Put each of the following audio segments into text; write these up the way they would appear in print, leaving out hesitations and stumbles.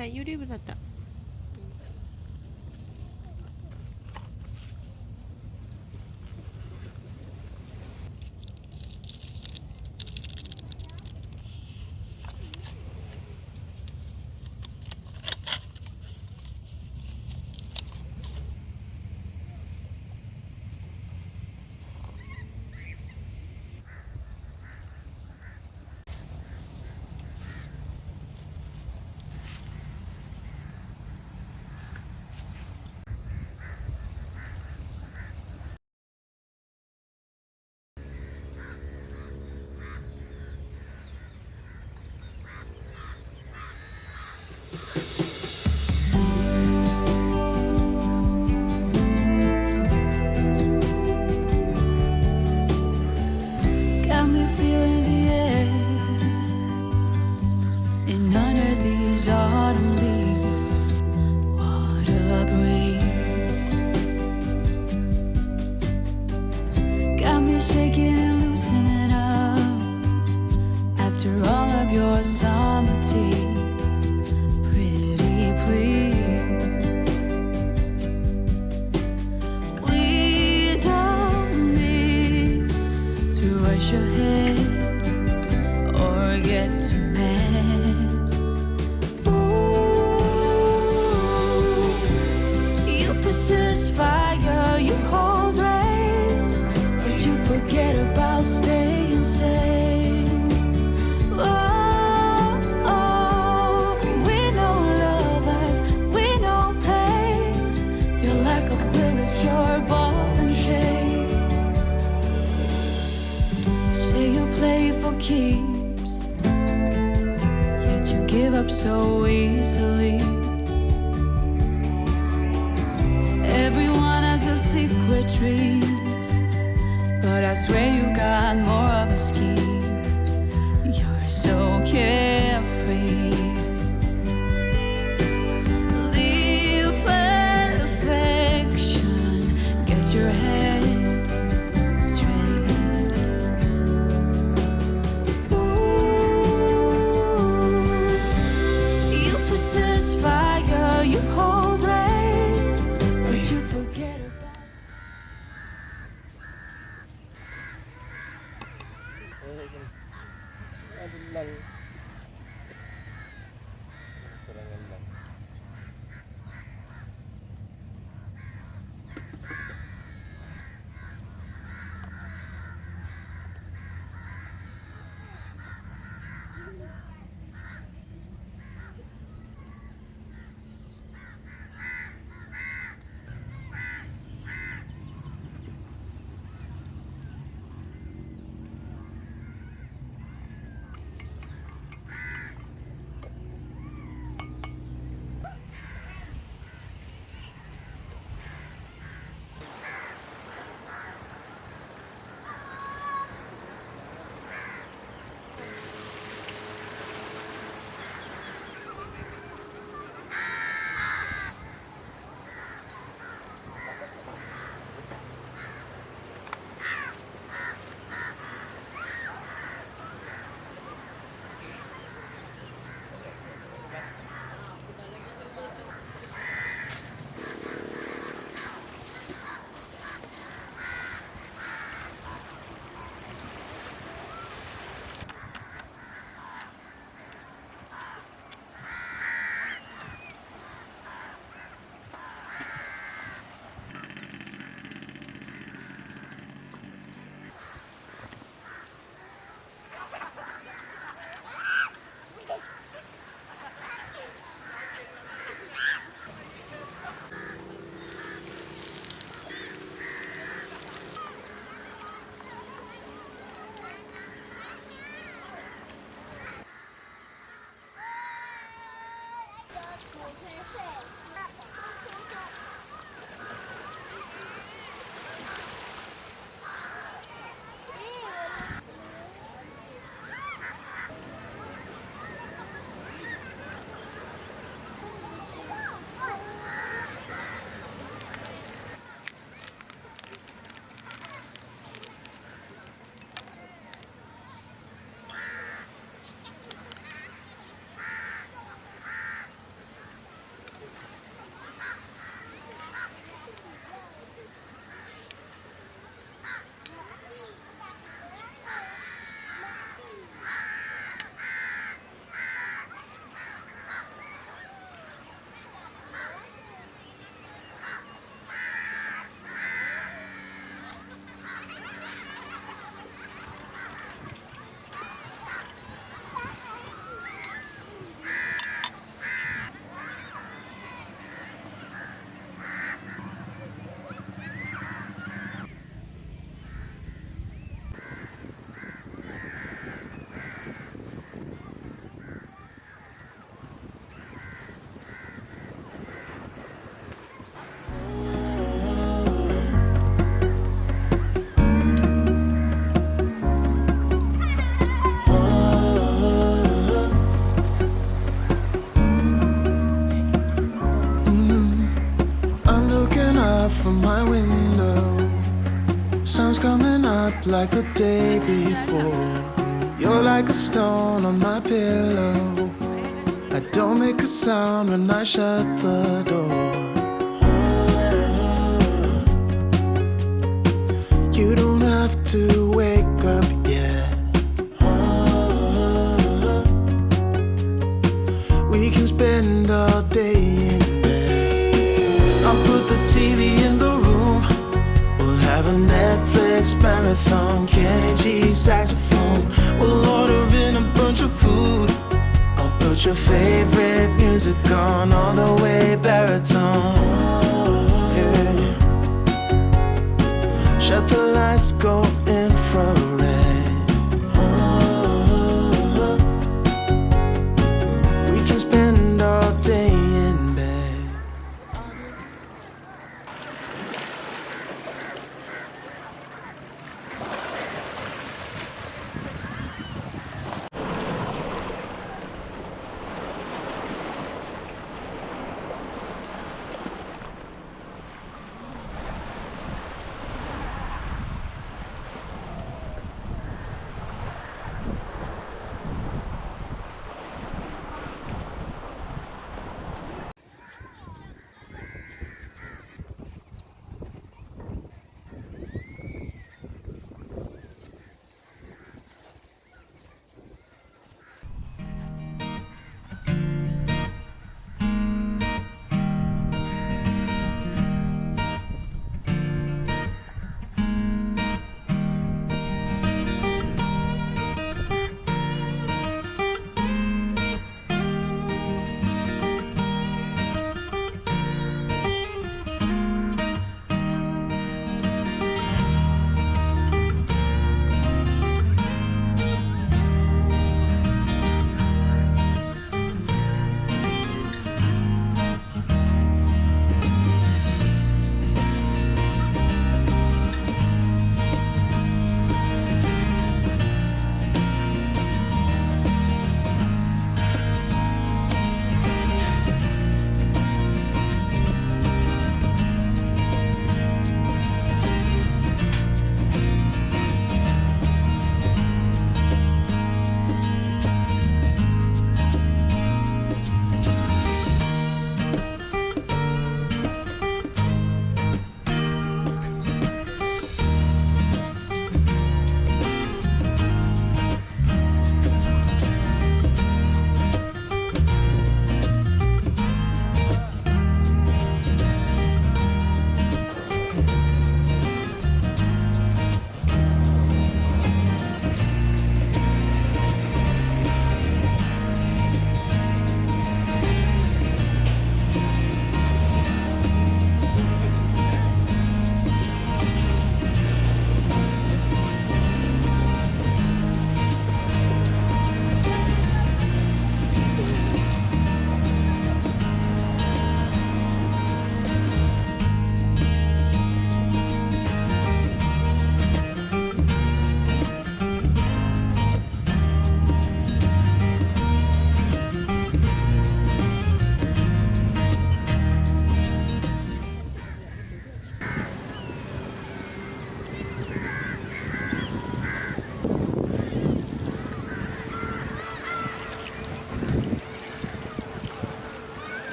Sayur dia betul tak? Got me feeling the air and under these autumn leaves. What a breeze. Got me shaking and loosening up after all of your summer teas. Pretty please. We don't need to rush ahead or get too mad. Ooh, you possess fire, you hold rain, but you forget about staying sane. Oh, oh, we know love has, we know pain. You're like a Willis, you're ball and chain. Say you play for keeps, yet you give up so easily. Everyone has a secret dream, but I swear you got more of a scheme. You're so carefree. Leave perfection, get your head straight. Ooh, you possess fire, you hold rain, but you forget about. Ano lang. Kurangan lang. like the day before. You're like a stone on my pillow. I don't make a sound when I shut the door. You don't have to wake up yet. We can spend all day in bed. I'll put the TV in the room. We'll have a Netflix marathon, Kenny G saxophone. We'll order in a bunch of food. I'll put your favorite music on, all the way baritone. Yeah. Shut the lights, go infrared. We can spend all day in bed.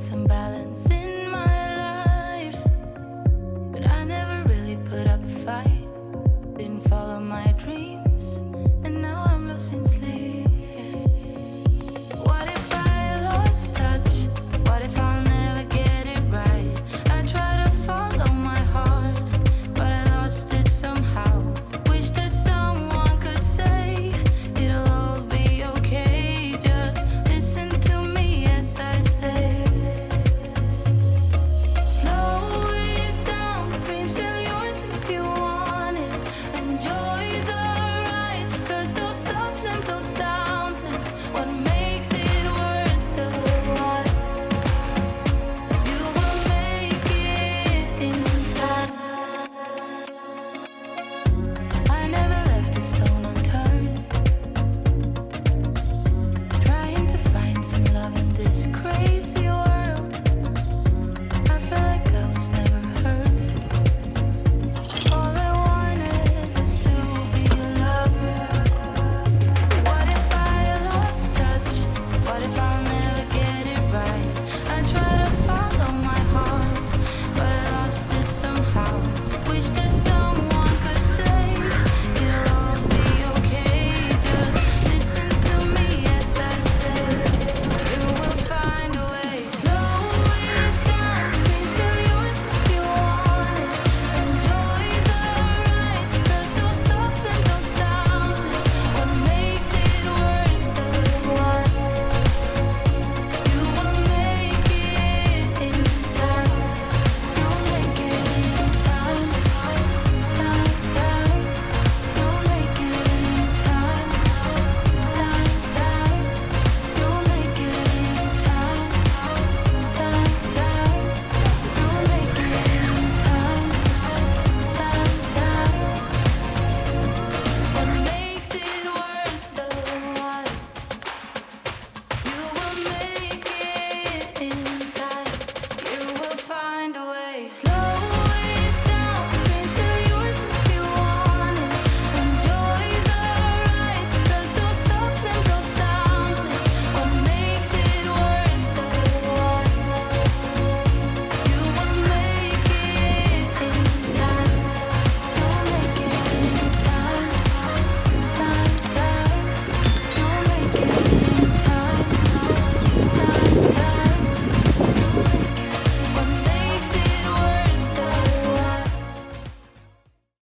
some balance in my life, but I never really put up a fight. Didn't follow my dreams, and now I'm losing sleep. Yeah. What if I lost touch? What if I'll never get it right? I try to follow my heart, but I lost it somehow. Wish that someone could say it'll all be okay. Just listen to me as I say. Slow it down, dreams still yours if you want it. Enjoy the ride, 'cause those ups and those downs is what makes it worth the while. You will make it in time. I never left a stone unturned, trying to find some love in this crazy world. I feel like I was never heard. All I wanted was to be loved. What if I lost touch? What if I'll never get it right? I try to follow my heart, but I lost it somehow. Wish